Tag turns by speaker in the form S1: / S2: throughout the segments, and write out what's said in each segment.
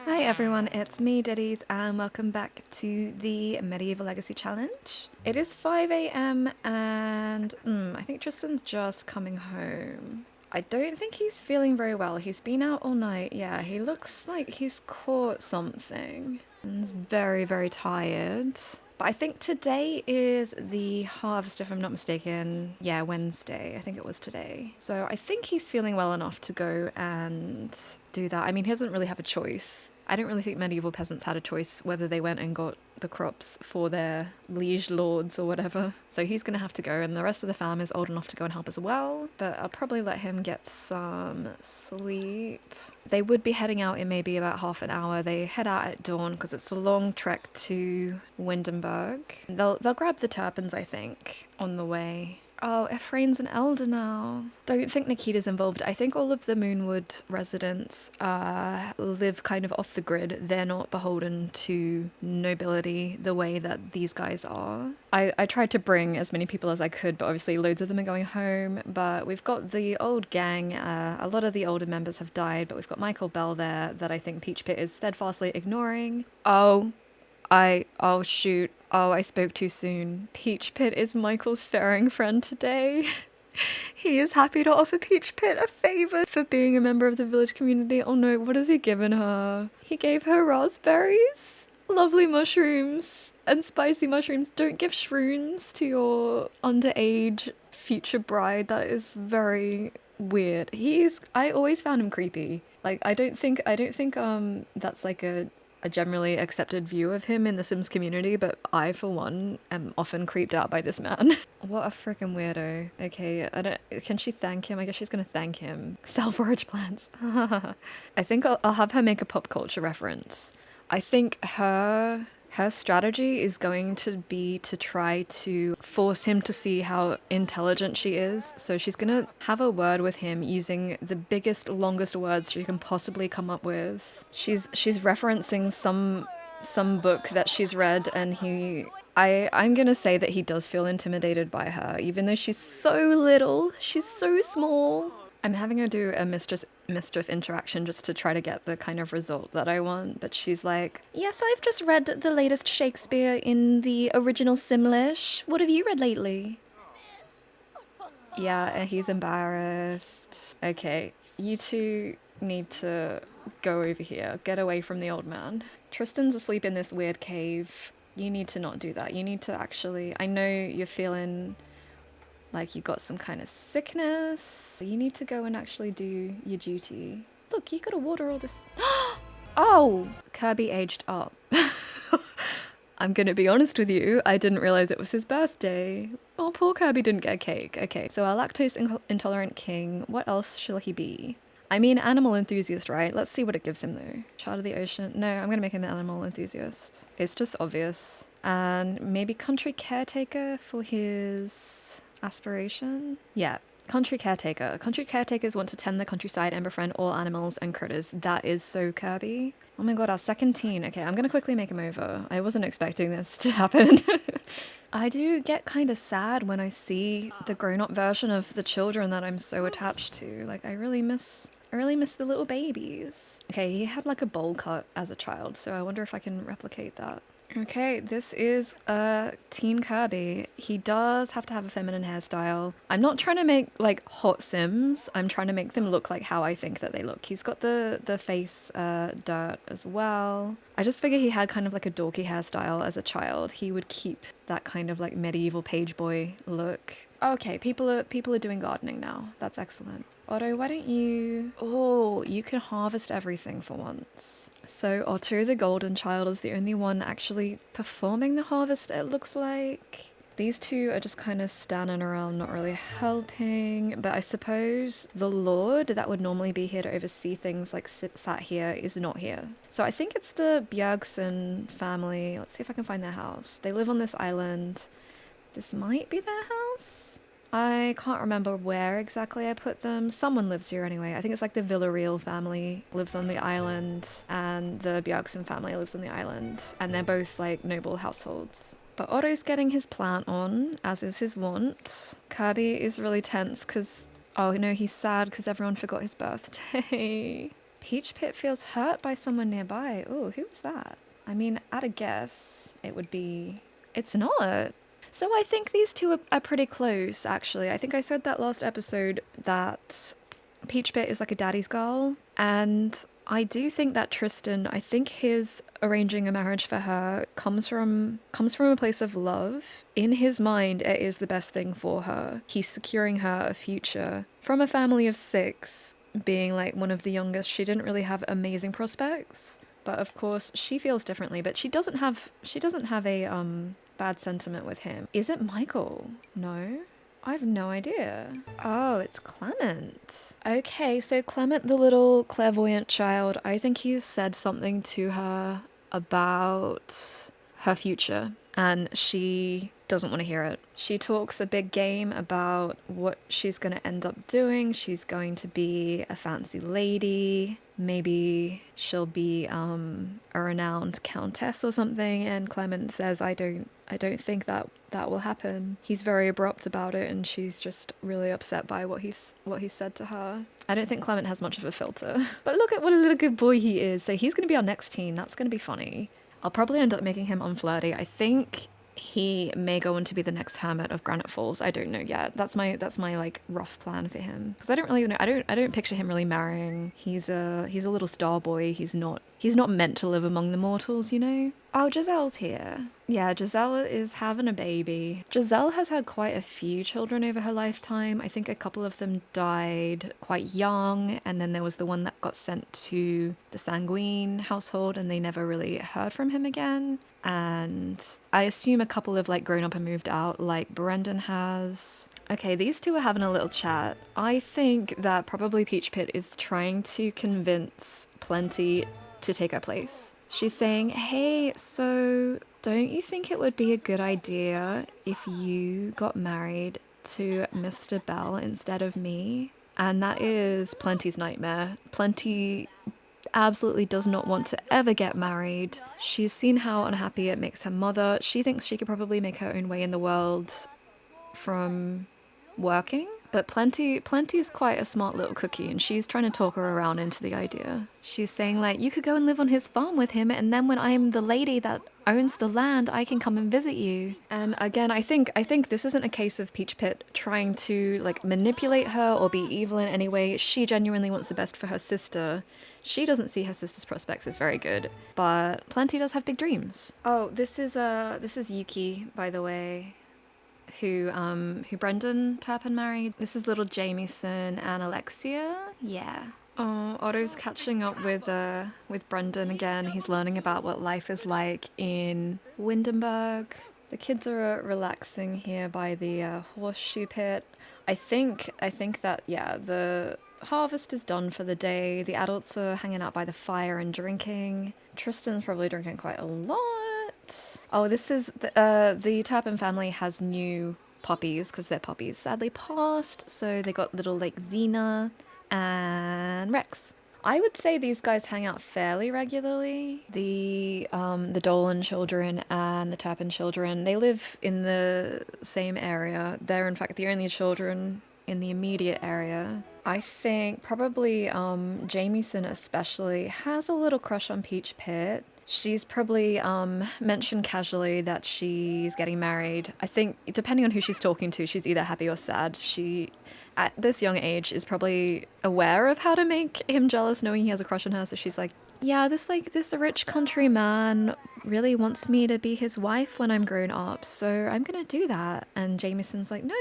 S1: Hi everyone, it's me, Ditties, and welcome back to the Medieval Legacy Challenge. It is 5 a.m. and I think Tristan's just coming home. I don't think he's feeling very well. He's been out all night. Yeah, he looks like he's caught something and is very, very tired. But I think today is the harvest, if I'm not mistaken. Yeah, Wednesday. I think it was today. So I think he's feeling well enough to go and do that. I mean, he doesn't really have a choice. I don't really think medieval peasants had a choice whether they went and got the crops for their liege lords or whatever. So he's going to have to go, and the rest of the fam is old enough to go and help as well. But I'll probably let him get some sleep. They would be heading out in maybe about half an hour. They head out at dawn because it's a long trek to Windenburg. They'll grab the Turpins, I think, on the way. Oh, Ephraim's an elder now. Don't think Nikita's involved. I think all of the Moonwood residents live kind of off the grid. They're not beholden to nobility the way that these guys are. I tried to bring as many people as I could, but obviously loads of them are going home. But we've got the old gang. A lot of the older members have died, but we've got Michael Bell there that I think Peach Pit is steadfastly ignoring. Oh shoot. Oh, I spoke too soon. Peach Pit is Michael's faring friend today. He is happy to offer Peach Pit a favor for being a member of the village community. Oh no, what has he given her? He gave her raspberries, lovely mushrooms, and spicy mushrooms. Don't give shrooms to your underage future bride. That is very weird. I always found him creepy. Like, I don't think that's like a generally accepted view of him in the Sims community, but I, for one, am often creeped out by this man. What a freaking weirdo. Okay, can she thank him? I guess she's gonna thank him. Sell forage plants. I think I'll have her make a pop culture reference. I think her strategy is going to be to try to force him to see how intelligent she is. So she's going to have a word with him using the biggest, longest words she can possibly come up with. She's referencing some book that she's read, and I'm going to say that he does feel intimidated by her, even though she's so little. She's so small. I'm having her do a mischief interaction just to try to get the kind of result that I want, but she's like, yes, I've just read the latest Shakespeare in the original Simlish. What have you read lately? Yeah, he's embarrassed. Okay, you two need to go over here. Get away from the old man. Tristan's asleep in this weird cave. You need to not do that. You need to actually... I know you're feeling like you got some kind of sickness. You need to go and actually do your duty. Look, you gotta water all this. Oh, Kirby aged up. I'm gonna be honest with you, I didn't realize it was his birthday. Oh, poor Kirby didn't get a cake. Okay, so our lactose intolerant king, what else shall he be? I mean, animal enthusiast, right? Let's see what it gives him though. Child of the ocean. No, I'm gonna make him an animal enthusiast. It's just obvious. And maybe country caretaker for his aspiration? Yeah, country caretaker. Country caretakers want to tend the countryside and befriend all animals and critters. That is so Kirby. Oh my god, our second teen. Okay, I'm gonna quickly make him over. I wasn't expecting this to happen. I do get kind of sad when I see the grown-up version of the children that I'm so attached to. Like, I really miss the little babies. Okay, he had like a bowl cut as a child, so I wonder if I can replicate that. Okay, this is teen Kirby. He does have to have a feminine hairstyle. I'm not trying to make like hot Sims. I'm trying to make them look like how I think that they look. He's got the face dirt as well. I just figure he had kind of like a dorky hairstyle as a child. He would keep that kind of like medieval page boy look. Okay, people are doing gardening now. That's excellent. Otto, why don't you... Oh, you can harvest everything for once. So Otto, the golden child, is the only one actually performing the harvest, it looks like. These two are just kind of standing around, not really helping. But I suppose the lord that would normally be here to oversee things like sat here is not here. So I think it's the Bjergsen family. Let's see if I can find their house. They live on this island. This might be their house? I can't remember where exactly I put them. Someone lives here anyway. I think it's like the Villarreal family lives on the island and the Bjergsen family lives on the island. And they're both like noble households. But Otto's getting his plant on, as is his wont. Kirby is really tense because, oh no, he's sad because everyone forgot his birthday. Peach Pit feels hurt by someone nearby. Oh, who was that? I mean, at a guess, it would be... It's not. So I think these two are pretty close, actually. I think I said that last episode that Peach Pit is like a daddy's girl. And I do think that Tristan, I think his arranging a marriage for her comes from a place of love. In his mind, it is the best thing for her. He's securing her a future. From a family of 6, being like one of the youngest, she didn't really have amazing prospects. But of course, she feels differently. But she doesn't have a bad sentiment with him. Is it Michael? No? I have no idea. Oh, it's Clement. Okay, so Clement, the little clairvoyant child, I think he's said something to her about her future, and she doesn't want to hear it. She talks a big game about what she's going to end up doing. She's going to be a fancy lady. Maybe she'll be a renowned countess or something. And Clement says, I don't think that will happen. He's very abrupt about it, and she's just really upset by what he said to her. I don't think Clement has much of a filter. But look at what a little good boy he is. So he's going to be our next teen. That's going to be funny. I'll probably end up making him unflirty. I think he may go on to be the next hermit of Granite Falls. I don't know yet. That's my like rough plan for him, because I don't really know. I don't picture him really marrying. He's a little star boy. He's not meant to live among the mortals, you know. Oh, Giselle's here. Yeah, Giselle is having a baby. Giselle has had quite a few children over her lifetime. I think a couple of them died quite young, and then there was the one that got sent to the Sanguine household, and they never really heard from him again. And I assume a couple have like grown up and moved out, like Brendan has. Okay, these two are having a little chat. I think that probably Peach Pit is trying to convince Plenty to take her place. She's saying, hey, so don't you think it would be a good idea if you got married to Mr. Bell instead of me? And that is Plenty's nightmare. Plenty absolutely does not want to ever get married. She's seen how unhappy it makes her mother. She thinks she could probably make her own way in the world from working. But Plenty's quite a smart little cookie, and she's trying to talk her around into the idea. She's saying, like, you could go and live on his farm with him, and then when I'm the lady that owns the land, I can come and visit you. And again, I think this isn't a case of Peach Pit trying to, like, manipulate her or be evil in any way. She genuinely wants the best for her sister. She doesn't see her sister's prospects as very good, but Plenty does have big dreams. Oh, this is Yuki, by the way, who Brendan Turpin married. This is little Jamieson and Alexia. Yeah. Oh, Otto's catching up with Brendan again. He's learning about what life is like in Windenburg. The kids are relaxing here by the horseshoe pit. I think that, yeah, the harvest is done for the day. The adults are hanging out by the fire and drinking. Tristan's probably drinking quite a lot. Oh, this is the Turpin family has new puppies because their puppies sadly passed. So they got little like Xena and Rex. I would say these guys hang out fairly regularly. The Dolan children and the Turpin children, they live in the same area. They're in fact the only children in the immediate area. I think probably Jamieson especially has a little crush on Peach Pit. She's probably mentioned casually that she's getting married. I think, depending on who she's talking to, she's either happy or sad. She, at this young age, is probably aware of how to make him jealous, knowing he has a crush on her. So she's like, yeah, this rich country man really wants me to be his wife when I'm grown up, so I'm gonna do that. And Jamieson's like, no,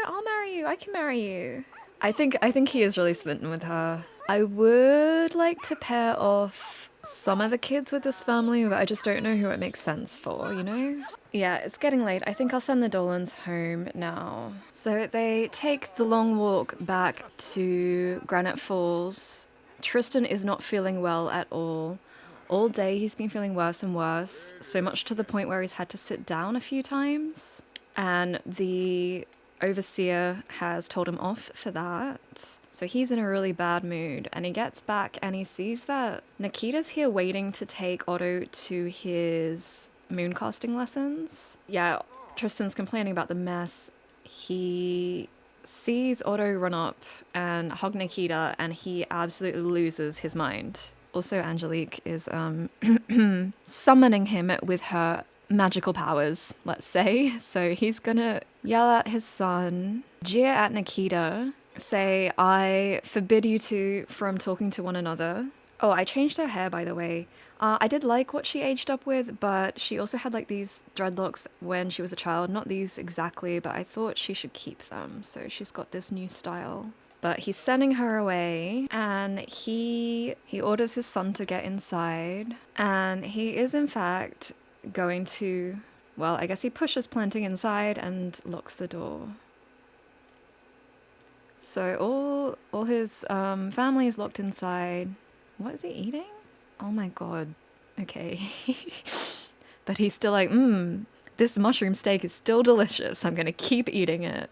S1: I'll marry you. I can marry you. I think he is really smitten with her. I would like to pair off some of the kids with this family, but I just don't know who it makes sense for, you know? Yeah, it's getting late. I think I'll send the Dolans home now. So they take the long walk back to Granite Falls. Tristan is not feeling well at all. All day he's been feeling worse and worse, so much to the point where he's had to sit down a few times. And the overseer has told him off for that. So he's in a really bad mood, and he gets back and he sees that Nikita's here waiting to take Otto to his mooncasting lessons. Yeah, Tristan's complaining about the mess. He sees Otto run up and hug Nikita, and he absolutely loses his mind. Also, Angelique is summoning him with her magical powers, let's say. So he's gonna yell at his son, jeer at Nikita, say, I forbid you two from talking to one another. Oh, I changed her hair, by the way. I did like what she aged up with, but she also had like these dreadlocks when she was a child. Not these exactly, but I thought she should keep them. So she's got this new style. But he's sending her away, and he orders his son to get inside. And he is, in fact, going to, well, I guess he pushes Planting inside and locks the door. So all his family is locked inside. What is he eating? Oh my god. Okay. But he's still like, this mushroom steak is still delicious. I'm gonna keep eating it.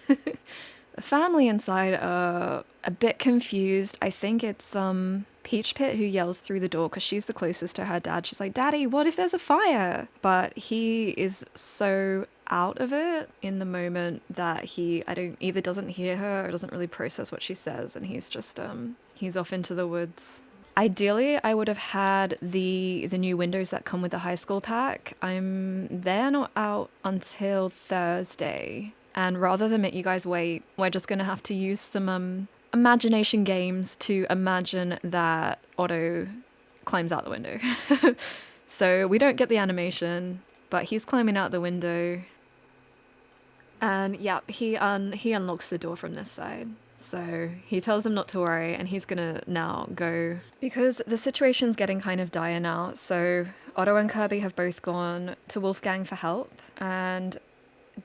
S1: The family inside are a bit confused. I think it's Peach Pit who yells through the door because she's the closest to her dad. She's like, Daddy, what if there's a fire? But he is so out of it in the moment that either doesn't hear her or doesn't really process what she says, and he's just he's off into the woods. Ideally, I would have had the new windows that come with the high school pack. They're not out until Thursday. And rather than make you guys wait, we're just going to have to use some imagination games to imagine that Otto climbs out the window. So we don't get the animation, but he's climbing out the window. And yeah, he unlocks the door from this side. So he tells them not to worry, and he's gonna now go because the situation's getting kind of dire now. So Otto and Kirby have both gone to Wolfgang for help, and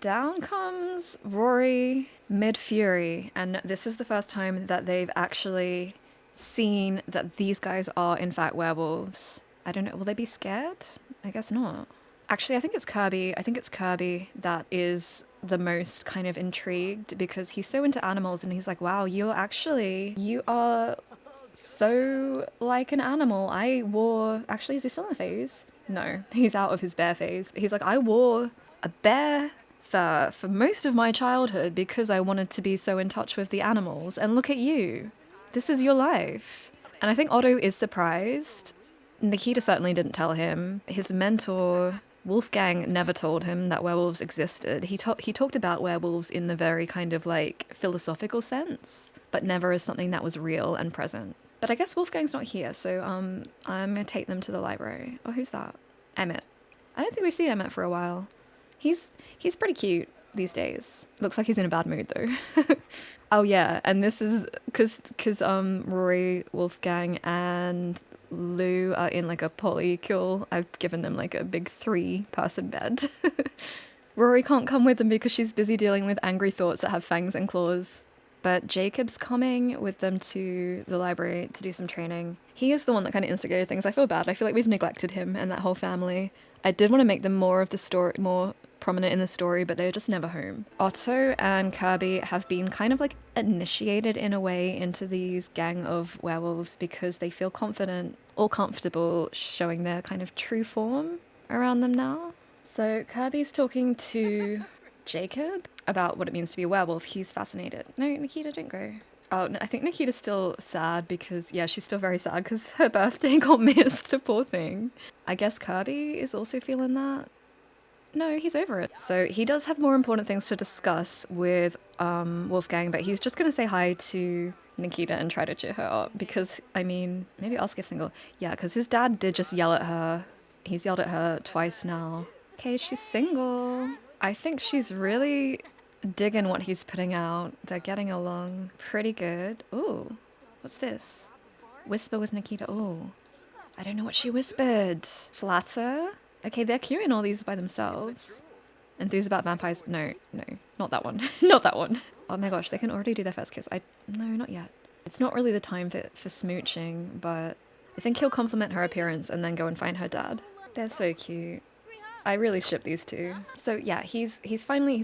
S1: down comes Rory mid-fury, and this is the first time that they've actually seen that these guys are in fact werewolves. I don't know, will they be scared? I guess not. Actually, I think it's Kirby. I think it's Kirby that is the most kind of intrigued because he's so into animals, and he's like, wow, you are so like an animal. Actually, is he still in the phase? No, he's out of his bear phase. He's like, I wore a bear fur for most of my childhood because I wanted to be so in touch with the animals, and look at you. This is your life. And I think Otto is surprised. Nikita certainly didn't tell him. His mentor, Wolfgang, never told him that werewolves existed. He talked about werewolves in the very kind of like philosophical sense, but never as something that was real and present. But I guess Wolfgang's not here, so I'm gonna take them to the library. Oh, who's that? Emmett. I don't think we've seen Emmett for a while. He's pretty cute these days. Looks like he's in a bad mood though. Oh yeah, and this is because Rory, Wolfgang, and Lou are in like a polycule. I've given them like a big 3-person bed. Rory can't come with them because she's busy dealing with angry thoughts that have fangs and claws. But Jacob's coming with them to the library to do some training. He is the one that kind of instigated things. I feel bad. I feel like we've neglected him and that whole family. I did want to make them more prominent in the story, but they're just never home. Otto and Kirby have been kind of like initiated in a way into these gang of werewolves because they feel confident or comfortable showing their kind of true form around them now. So Kirby's talking to Jacob about what it means to be a werewolf. He's fascinated. No, Nikita, don't go. Oh, no, I think Nikita's still sad because, yeah, she's still very sad because her birthday got missed, the poor thing. I guess Kirby is also feeling that. No, he's over it. So he does have more important things to discuss with Wolfgang, but he's just going to say hi to Nikita and try to cheer her up because, I mean, maybe ask if single. Yeah, because his dad did just yell at her. He's yelled at her twice now. Okay, she's single. I think she's really digging what he's putting out. They're getting along pretty good. Ooh, what's this? Whisper with Nikita. Ooh, I don't know what she whispered. Flatter? Okay, they're queuing all these by themselves. Enthused about vampires? No, not that one. Not that one. Oh my gosh, they can already do their first kiss. No, not yet. It's not really the time for smooching, but I think he'll compliment her appearance and then go and find her dad. They're so cute. I really ship these two. So yeah, he's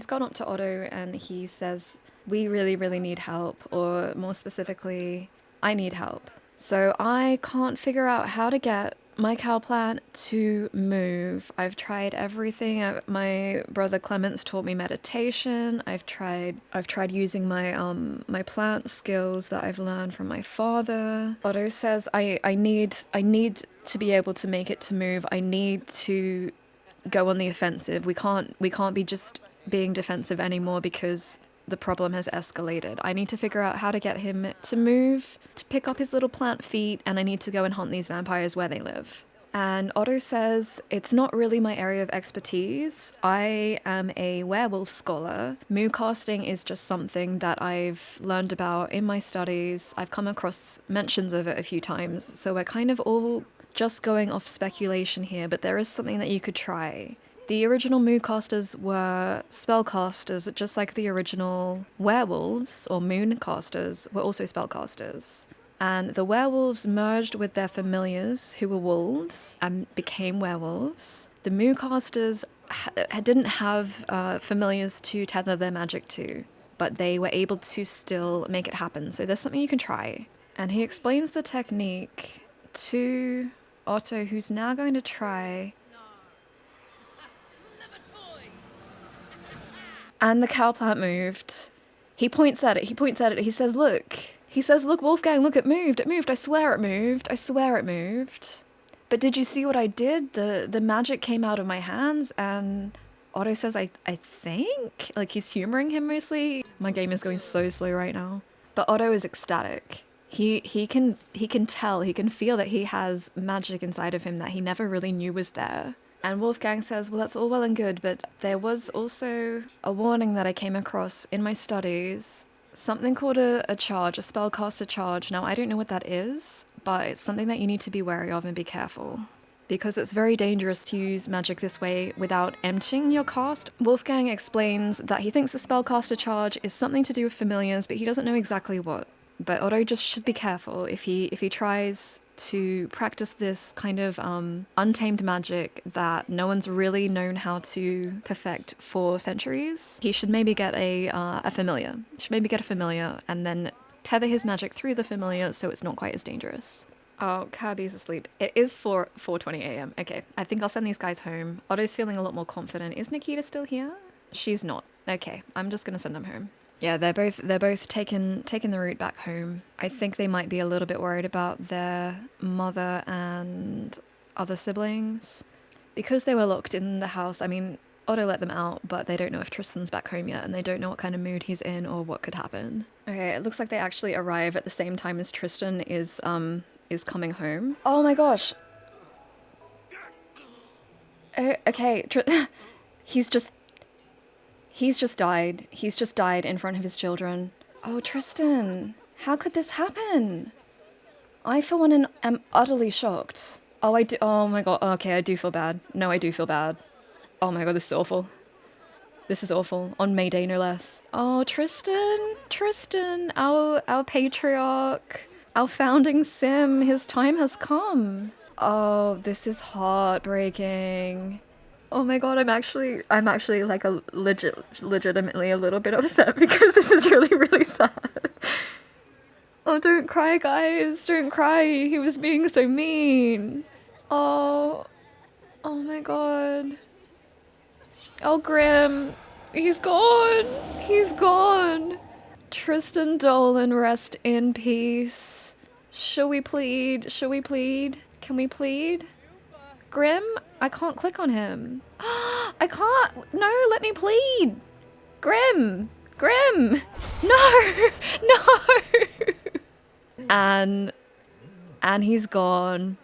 S1: gone up to Otto and he says, we really, really need help, or more specifically, I need help. So I can't figure out how to get my cow plant to move. I've tried everything. My brother Clement's taught me meditation. I've tried using my plant skills that I've learned from my father. Otto says I need to be able to make it to move. I need to go on the offensive. We can't be just being defensive anymore because the problem has escalated. I need to figure out how to get him to move, to pick up his little plant feet, and I need to go and hunt these vampires where they live. And Otto says, it's not really my area of expertise. I am a werewolf scholar. Moo casting is just something that I've learned about in my studies. I've come across mentions of it a few times, so we're kind of all just going off speculation here, but there is something that you could try. The original Moocasters were spellcasters, just like the original werewolves, or Mooncasters, were also spellcasters. And the werewolves merged with their familiars, who were wolves, and became werewolves. The Moocasters didn't have familiars to tether their magic to, but they were able to still make it happen. So there's something you can try. And he explains the technique to Otto, who's now going to try. And the cow plant moved. He points at it. He says, look. Wolfgang, look, it moved. I swear it moved. But did you see what I did? The magic came out of my hands, and Otto says, I think? Like, he's humoring him mostly. My game is going so slow right now. But Otto is ecstatic. He can tell, he can feel that he has magic inside of him that he never really knew was there. And Wolfgang says, well, that's all well and good, but there was also a warning that I came across in my studies. Something called a charge, a spellcaster charge. Now, I don't know what that is, but it's something that you need to be wary of and be careful. Because it's very dangerous to use magic this way without emptying your cast. Wolfgang explains that he thinks the spellcaster charge is something to do with familiars, but he doesn't know exactly what. But Otto just should be careful if he tries to practice this kind of untamed magic that no one's really known how to perfect for centuries. He should maybe get a familiar. And then tether his magic through the familiar so it's not quite as dangerous. Oh, Kirby's asleep. It is 4:20 a.m. Okay, I think I'll send these guys home. Otto's feeling a lot more confident. Is Nikita still here? She's not. Okay, I'm just gonna send them home. Yeah, they're both taking the route back home. I think they might be a little bit worried about their mother and other siblings. Because they were locked in the house, I mean, Otto let them out, but they don't know if Tristan's back home yet, and they don't know what kind of mood he's in or what could happen. Okay, it looks like they actually arrive at the same time as Tristan is coming home. Oh my gosh! Okay, He's just died. He's just died in front of his children. Oh, Tristan, how could this happen? I, for one, am utterly shocked. Oh my god, okay, I do feel bad. No, I do feel bad. Oh my god, this is awful. This is awful. On May Day, no less. Oh, Tristan, our patriarch, our founding sim, his time has come. Oh, this is heartbreaking. Oh my god, I'm actually like legitimately a little bit upset because this is really, really sad. Oh, don't cry, guys. Don't cry. He was being so mean. Oh my god. Oh, Grim. He's gone. Tristan Dolan, rest in peace. Shall we plead? Can we plead? Grim? I can't click on him. I can't. No, let me plead. Grim. No. And he's gone.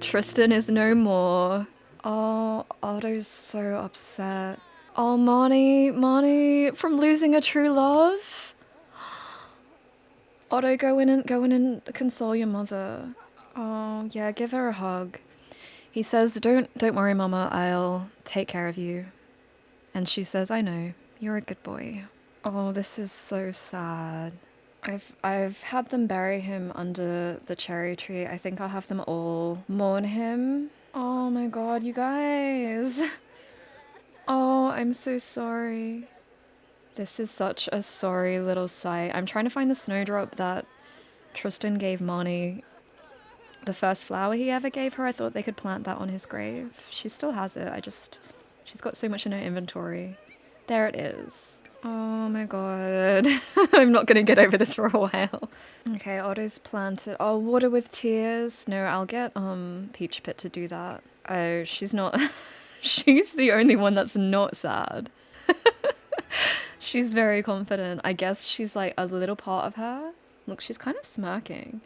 S1: Tristan is no more. Oh, Otto's so upset. Oh, Marnie, from losing a true love. Otto, go in and console your mother. Oh, yeah, give her a hug. He says, don't worry, Mama, I'll take care of you. And she says, I know, you're a good boy. Oh, this is so sad. I've had them bury him under the cherry tree. I think I'll have them all mourn him. Oh my god, you guys. Oh, I'm so sorry. This is such a sorry little sight. I'm trying to find the snowdrop that Tristan gave Marnie the first flower he ever gave her, I thought they could plant that on his grave. She still has it. She's got so much in her inventory. There it is. Oh my god. I'm not gonna get over this for a while. Okay, Otto's planted. Oh, water with tears. No, I'll get Peach Pit to do that. Oh, she's not. She's the only one that's not sad. She's very confident. I guess she's like a little part of her. Look, she's kind of smirking.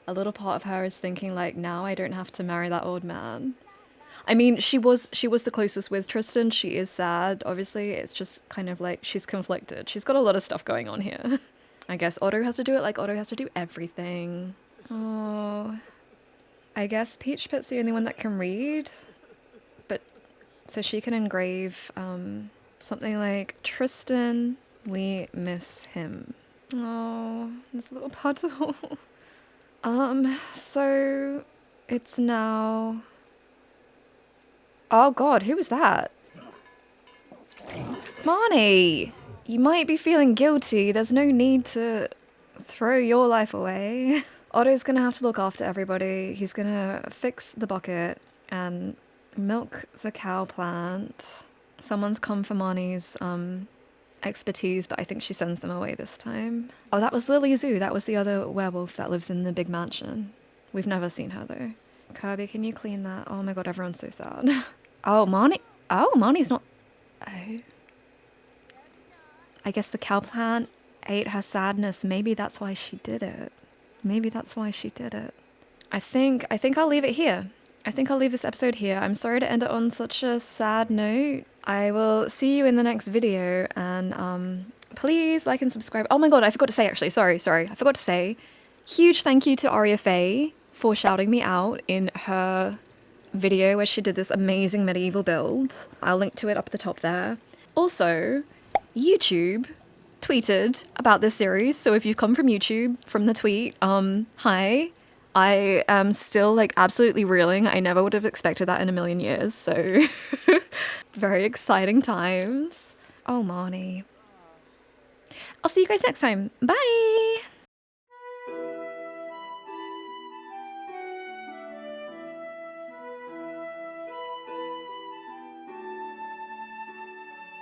S1: A little part of her is thinking like, now I don't have to marry that old man. I mean, she was the closest with Tristan. She is sad, obviously. It's just kind of like she's conflicted. She's got a lot of stuff going on here. I guess Otto has to do it like Otto has to do everything. Oh, I guess Peach Pit's the only one that can read. But so she can engrave something like, Tristan, we miss him. Oh, this little puddle. So it's now... Oh god, who was that? Marnie! You might be feeling guilty. There's no need to throw your life away. Otto's gonna have to look after everybody. He's gonna fix the bucket and milk the cow plant. Someone's come for Marnie's expertise, but I think she sends them away this time. Oh, that was Lily Zoo. That was the other werewolf that lives in the big mansion. We've never seen her though. Kirby, can you clean that? Oh my god, everyone's so sad. Oh, Marnie. Oh, Marnie's not... Oh. I guess the cow plant ate her sadness. Maybe that's why she did it. Maybe that's why she did it. I think I'll leave it here. I think I'll leave this episode here. I'm sorry to end it on such a sad note. I will see you in the next video, and please like and subscribe. Oh my god, I forgot to say actually. Sorry. I forgot to say. Huge thank you to Aria Faye for shouting me out in her video where she did this amazing medieval build. I'll link to it up at the top there. Also, YouTube tweeted about this series, so if you've come from YouTube, from the tweet, hi. I am still like absolutely reeling. I never would have expected that in a million years, so very exciting times. Oh, Marnie. I'll see you guys next time. Bye!